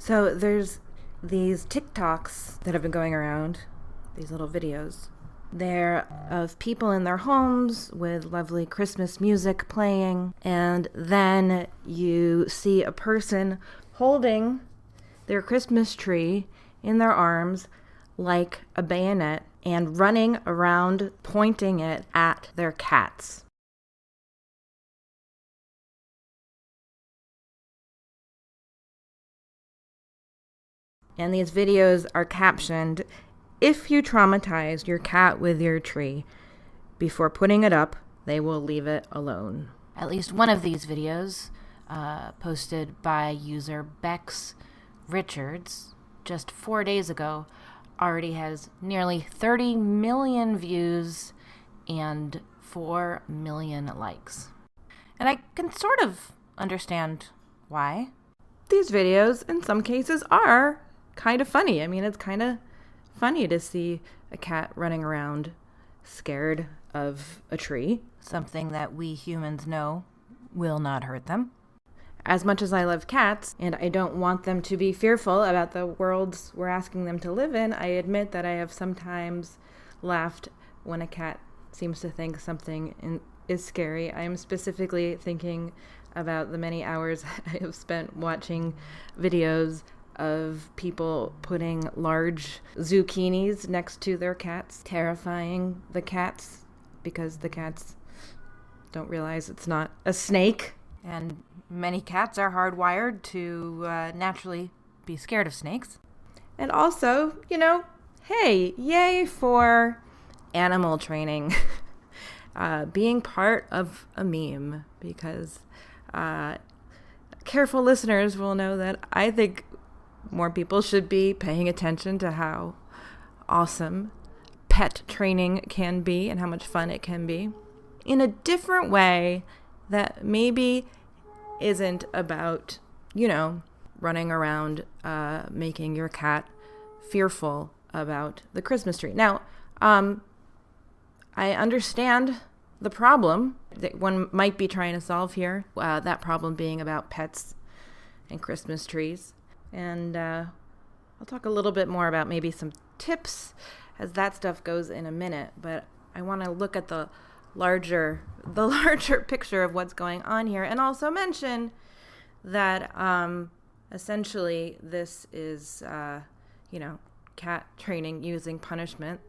So there's these TikToks that have been going around, these little videos. They're of people in their homes with lovely Christmas music playing, and then you see a person holding their Christmas tree in their arms like a bayonet and running around pointing it at their cats. And these videos are captioned, "If you traumatize your cat with your tree, before putting it up, they will leave it alone." At least one of these videos, posted by user Bex Richards just 4 days ago, already has nearly 30 million views and 4 million likes. And I can sort of understand why. These videos, in some cases, are kind of funny. I mean, it's kind of funny to see a cat running around scared of a tree. Something that we humans know will not hurt them. As much as I love cats, and I don't want them to be fearful about the worlds we're asking them to live in, I admit that I have sometimes laughed when a cat seems to think something is scary. I am specifically thinking about the many hours I have spent watching videos of people putting large zucchinis next to their cats, terrifying the cats because the cats don't realize it's not a snake. And many cats are hardwired to naturally be scared of snakes. And also, hey, yay for animal training. Being part of a meme, because careful listeners will know that I think more people should be paying attention to how awesome pet training can be and how much fun it can be in a different way that maybe isn't about, running around making your cat fearful about the Christmas tree. Now, I understand the problem that one might be trying to solve here, that problem being about pets and Christmas trees. And I'll talk a little bit more about maybe some tips as that stuff goes in a minute, but I want to look at the larger picture of what's going on here, and also mention that essentially this is cat training using punishment.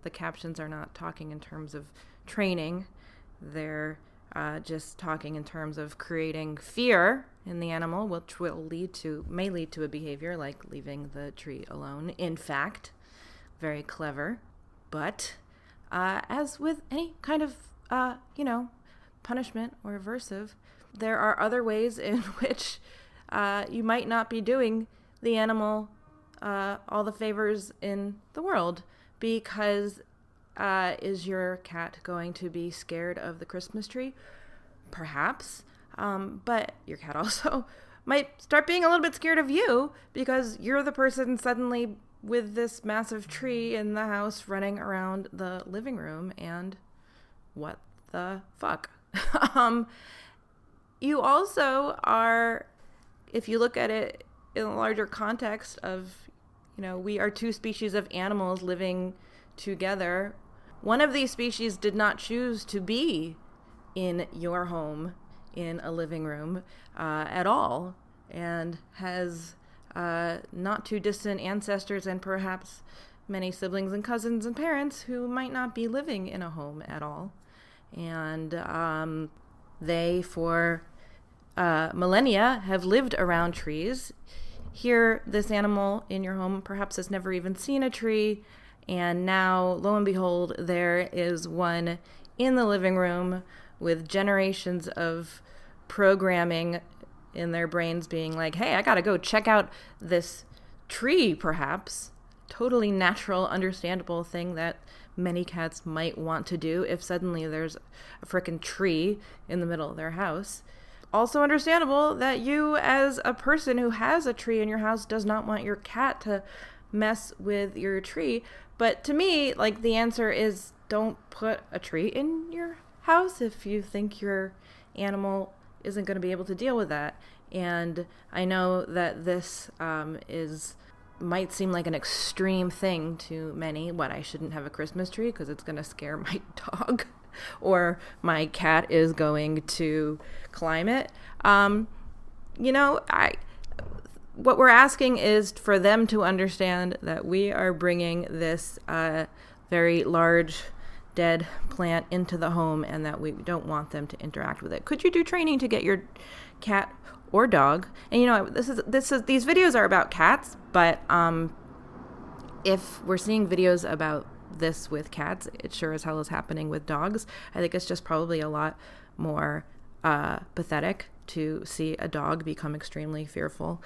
The captions are not talking in terms of training. They're just talking in terms of creating fear in the animal, which may lead to a behavior like leaving the tree alone. In fact, very clever. But as with any kind of punishment or aversive, there are other ways in which you might not be doing the animal all the favors in the world, because is your cat going to be scared of the Christmas tree? Perhaps. But your cat also might start being a little bit scared of you because you're the person suddenly with this massive tree in the house running around the living room, and what the fuck? You also are, if you look at it in a larger context of, we are two species of animals living together. One of these species did not choose to be in your home in a living room at all, and has not too distant ancestors and perhaps many siblings and cousins and parents who might not be living in a home at all. And they, for millennia, have lived around trees. Here, this animal in your home perhaps has never even seen a tree, and now, lo and behold, there is one in the living room with generations of programming in their brains being like, hey, I gotta go check out this tree, perhaps. Totally natural, understandable thing that many cats might want to do if suddenly there's a frickin' tree in the middle of their house. Also understandable that you, as a person who has a tree in your house, does not want your cat to mess with your tree. But to me, the answer is don't put a tree in your house if you think your animal isn't going to be able to deal with that. And I know that this might seem like an extreme thing to many. What, I shouldn't have a Christmas tree because it's going to scare my dog, or my cat is going to climb it. What we're asking is for them to understand that we are bringing this very large dead plant into the home, and that we don't want them to interact with it. Could you do training to get your cat or dog? And these videos are about cats, but if we're seeing videos about this with cats, it sure as hell is happening with dogs. I think it's just probably a lot more pathetic to see a dog become extremely fearful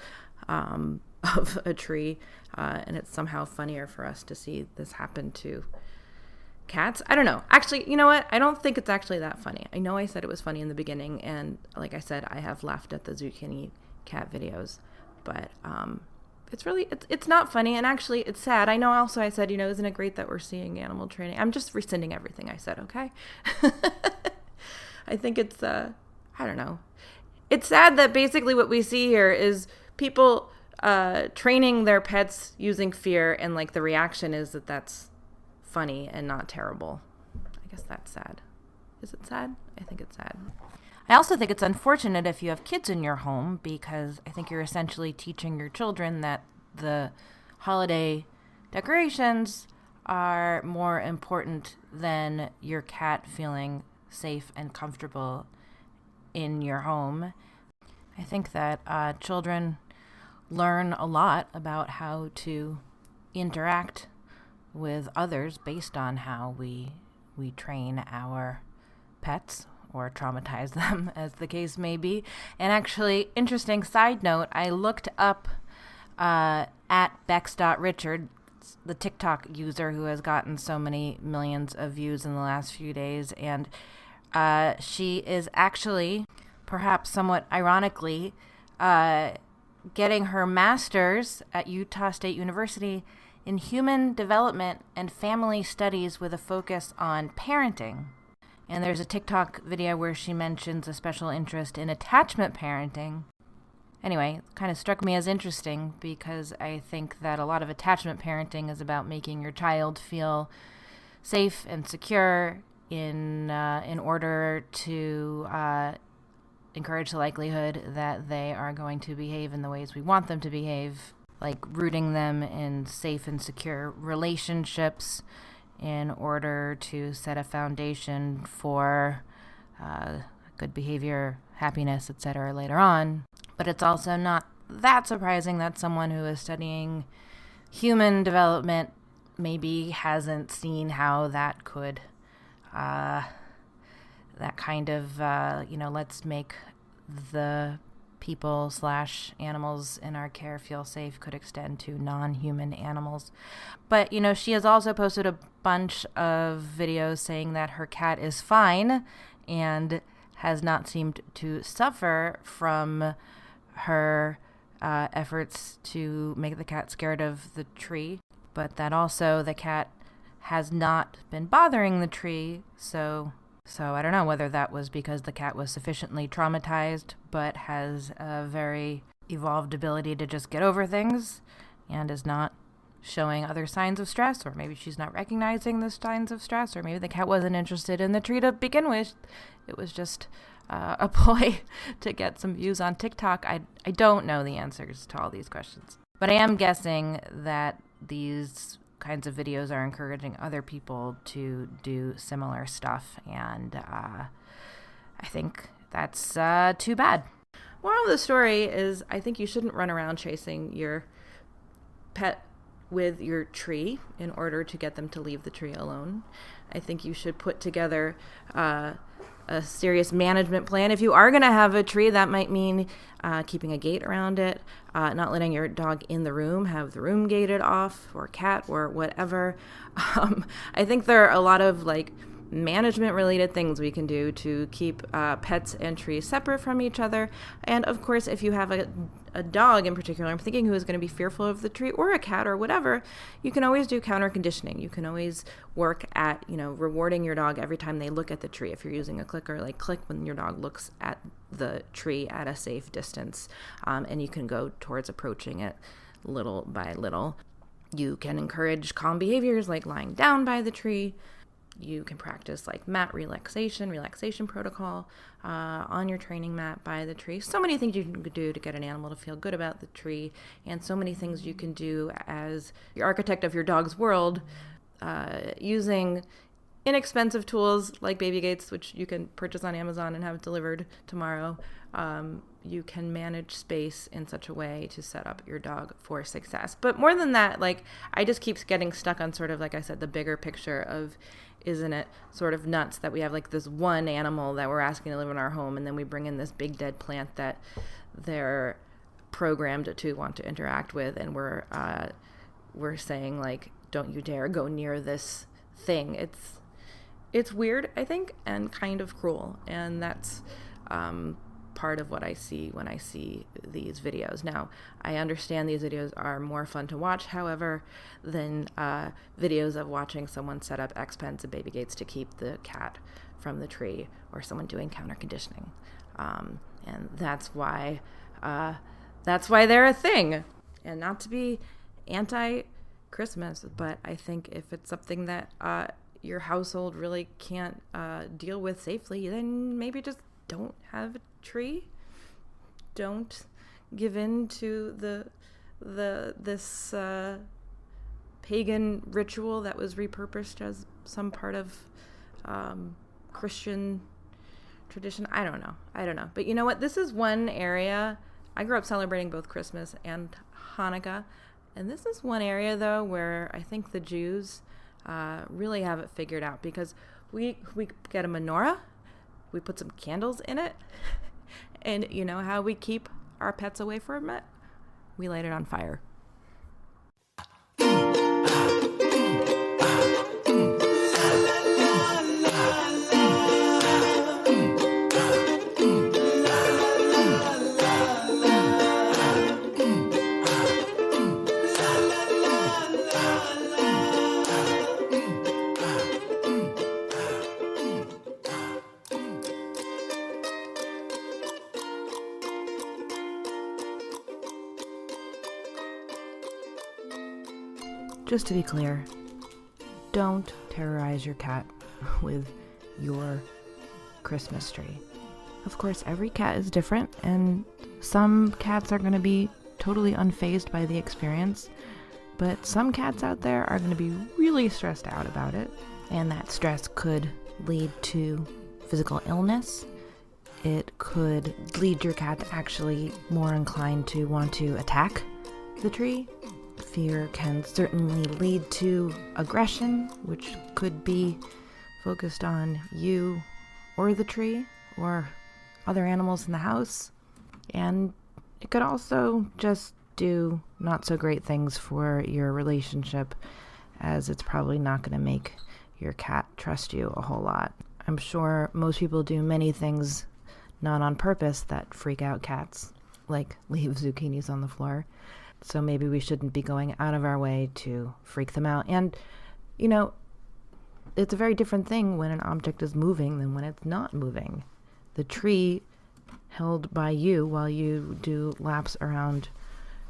of a tree, and it's somehow funnier for us to see this happen to cats. I don't know. Actually, you know what? I don't think it's actually that funny. I know I said it was funny in the beginning, and like I said, I have laughed at the zucchini cat videos, but it's not funny, and actually it's sad. I know also I said, isn't it great that we're seeing animal training? I'm just rescinding everything I said, okay? I think it's, I don't know. It's sad that basically what we see here is people training their pets using fear, and like the reaction is that that's funny and not terrible. I guess that's sad. Is it sad? I think it's sad. I also think it's unfortunate if you have kids in your home, because I think you're essentially teaching your children that the holiday decorations are more important than your cat feeling safe and comfortable in your home. I think that children learn a lot about how to interact with others based on how we train our pets or traumatize them, as the case may be. And actually, interesting side note, I looked up at bex.richard, the TikTok user who has gotten so many millions of views in the last few days, and she is actually, perhaps somewhat ironically, getting her master's at Utah State University in human development and family studies with a focus on parenting. And there's a TikTok video where she mentions a special interest in attachment parenting. Anyway, it kind of struck me as interesting, because I think that a lot of attachment parenting is about making your child feel safe and secure in order to encourage the likelihood that they are going to behave in the ways we want them to behave, like rooting them in safe and secure relationships in order to set a foundation for good behavior, happiness, etc. later on. But it's also not that surprising that someone who is studying human development maybe hasn't seen how that could, that kind of, let's make the people / animals in our care feel safe could extend to non-human animals. But, she has also posted a bunch of videos saying that her cat is fine and has not seemed to suffer from her efforts to make the cat scared of the tree, but that also the cat has not been bothering the tree. So I don't know whether that was because the cat was sufficiently traumatized but has a very evolved ability to just get over things and is not showing other signs of stress, or maybe she's not recognizing the signs of stress, or maybe the cat wasn't interested in the tree to begin with. It was just a ploy to get some views on TikTok. I don't know the answers to all these questions, but I am guessing that these kinds of videos are encouraging other people to do similar stuff, and I think that's too bad. Moral of the story is, I think you shouldn't run around chasing your pet with your tree in order to get them to leave the tree alone. I think you should put together a serious management plan. If you are going to have a tree, that might mean keeping a gate around it, not letting your dog in the room, have the room gated off, or cat, or whatever. I think there are a lot of management related things we can do to keep pets and trees separate from each other. And of course, if you have a dog in particular, I'm thinking, who is going to be fearful of the tree, or a cat or whatever, you can always do counter conditioning. You can always work at, rewarding your dog every time they look at the tree. If you're using a clicker, click when your dog looks at the tree at a safe distance, and you can go towards approaching it little by little. You can encourage calm behaviors like lying down by the tree. You can practice like mat relaxation protocol on your training mat by the tree. So many things you can do to get an animal to feel good about the tree, and so many things you can do as your architect of your dog's world, using inexpensive tools like baby gates, which you can purchase on Amazon and have delivered tomorrow. You can manage space in such a way to set up your dog for success. But more than that, like, I just keep getting stuck on sort of, like I said, the bigger picture of, isn't it sort of nuts that we have like this one animal that we're asking to live in our home, and then we bring in this big dead plant that they're programmed to want to interact with, and we're saying like, don't you dare go near this thing. It's weird, I think, and kind of cruel, and that's part of what I see when I see these videos. Now, I understand these videos are more fun to watch, however, than videos of watching someone set up X pens and baby gates to keep the cat from the tree, or someone doing counter conditioning, and that's why they're a thing. And not to be anti-Christmas, but I think if it's something that your household really can't deal with safely, then maybe just don't have a tree. Don't give in to this pagan ritual that was repurposed as some part of Christian tradition. I don't know. But you know what? This is one area. I grew up celebrating both Christmas and Hanukkah, and this is one area though where I think the Jews really have it figured out, because we get a menorah, we put some candles in it, and you know how we keep our pets away from it? We light it on fire. Just to be clear, don't terrorize your cat with your Christmas tree. Of course, every cat is different, and some cats are going to be totally unfazed by the experience, but some cats out there are going to be really stressed out about it, and that stress could lead to physical illness. It could lead your cat to actually more inclined to want to attack the tree. Fear can certainly lead to aggression, which could be focused on you or the tree or other animals in the house. And it could also just do not so great things for your relationship, as it's probably not going to make your cat trust you a whole lot. I'm sure most people do many things not on purpose that freak out cats, like leave zucchinis on the floor. So maybe we shouldn't be going out of our way to freak them out. And, you know, it's a very different thing when an object is moving than when it's not moving. The tree held by you while you do laps around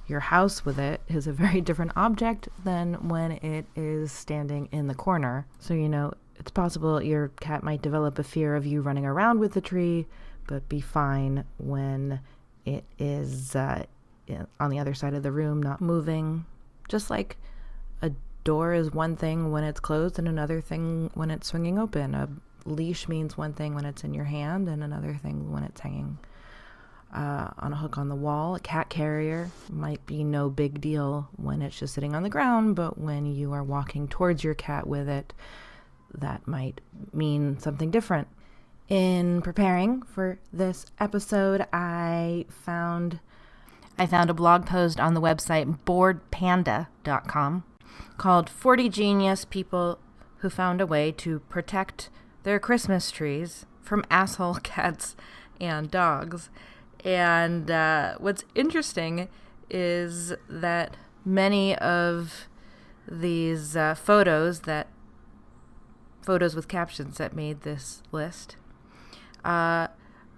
your house with it is a very different object than when it is standing in the corner. So, you know, it's possible your cat might develop a fear of you running around with the tree, but be fine when it is on the other side of the room, not moving. Just like a door is one thing when it's closed and another thing when it's swinging open. A leash means one thing when it's in your hand and another thing when it's hanging on a hook on the wall. A cat carrier might be no big deal when it's just sitting on the ground, but when you are walking towards your cat with it, that might mean something different. In preparing for this episode, I found a blog post on the website boredpanda.com called 40 Genius People Who Found a Way to Protect Their Christmas Trees from Asshole Cats and Dogs. And what's interesting is that many of these photos with captions that made this list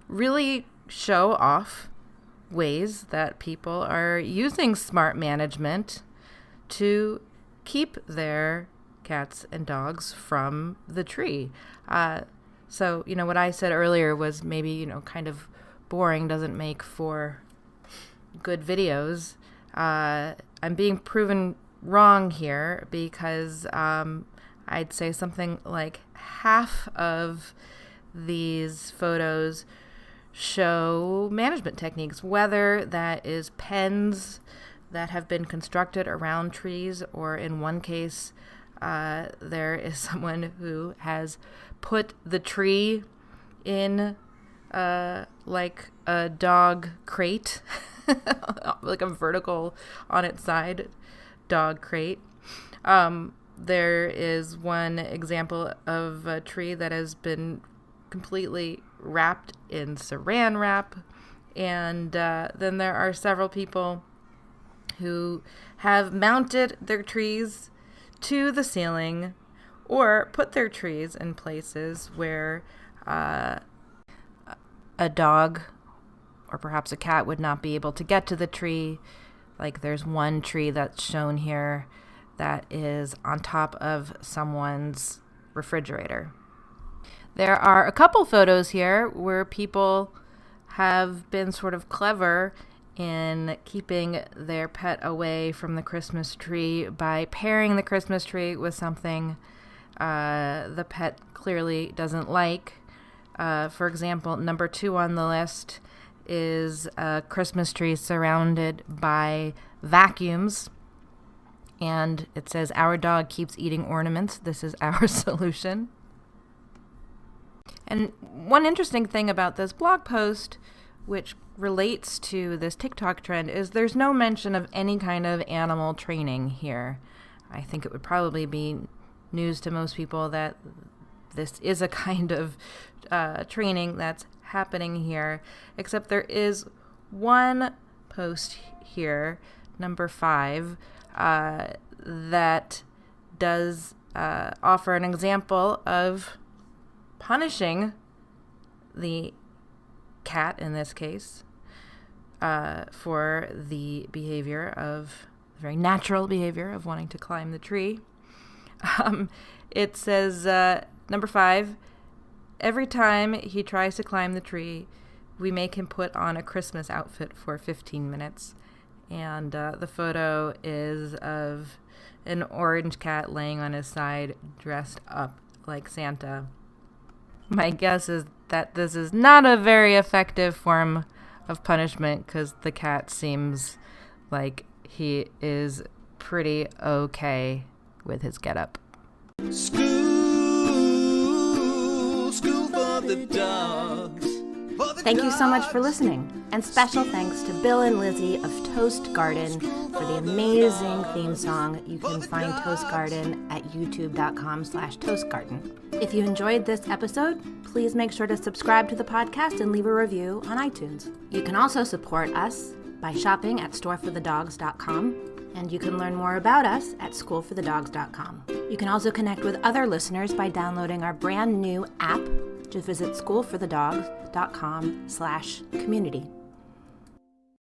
really show off ways that people are using smart management to keep their cats and dogs from the tree. So, what I said earlier was maybe, kind of boring, doesn't make for good videos. I'm being proven wrong here because I'd say something like half of these photos show management techniques, whether that is pens that have been constructed around trees, or in one case, there is someone who has put the tree in like a dog crate, like a vertical on its side dog crate. There is one example of a tree that has been completely wrapped in saran wrap. And then there are several people who have mounted their trees to the ceiling or put their trees in places where a dog or perhaps a cat would not be able to get to the tree. Like there's one tree that's shown here that is on top of someone's refrigerator. There are a couple photos here where people have been sort of clever in keeping their pet away from the Christmas tree by pairing the Christmas tree with something the pet clearly doesn't like. For example, number 2 on the list is a Christmas tree surrounded by vacuums. And it says, "Our dog keeps eating ornaments. This is our solution." And one interesting thing about this blog post, which relates to this TikTok trend, is there's no mention of any kind of animal training here. I think it would probably be news to most people that this is a kind of training that's happening here, except there is one post here, number 5, that does offer an example of punishing the cat, in this case, for the very natural behavior of wanting to climb the tree. It says, number 5, "Every time he tries to climb the tree, we make him put on a Christmas outfit for 15 minutes. And the photo is of an orange cat laying on his side, dressed up like Santa. My guess is that this is not a very effective form of punishment because the cat seems like he is pretty okay with his getup. School for the dogs. Thank you so much for listening. And special thanks to Bill and Lizzie of Toast Garden for the amazing theme song. You can find Toast Garden at youtube.com/toastgarden. If you enjoyed this episode, please make sure to subscribe to the podcast and leave a review on iTunes. You can also support us by shopping at storeforthedogs.com, and you can learn more about us at schoolforthedogs.com. You can also connect with other listeners by downloading our brand new app. Just visit schoolforthedogs.com/community.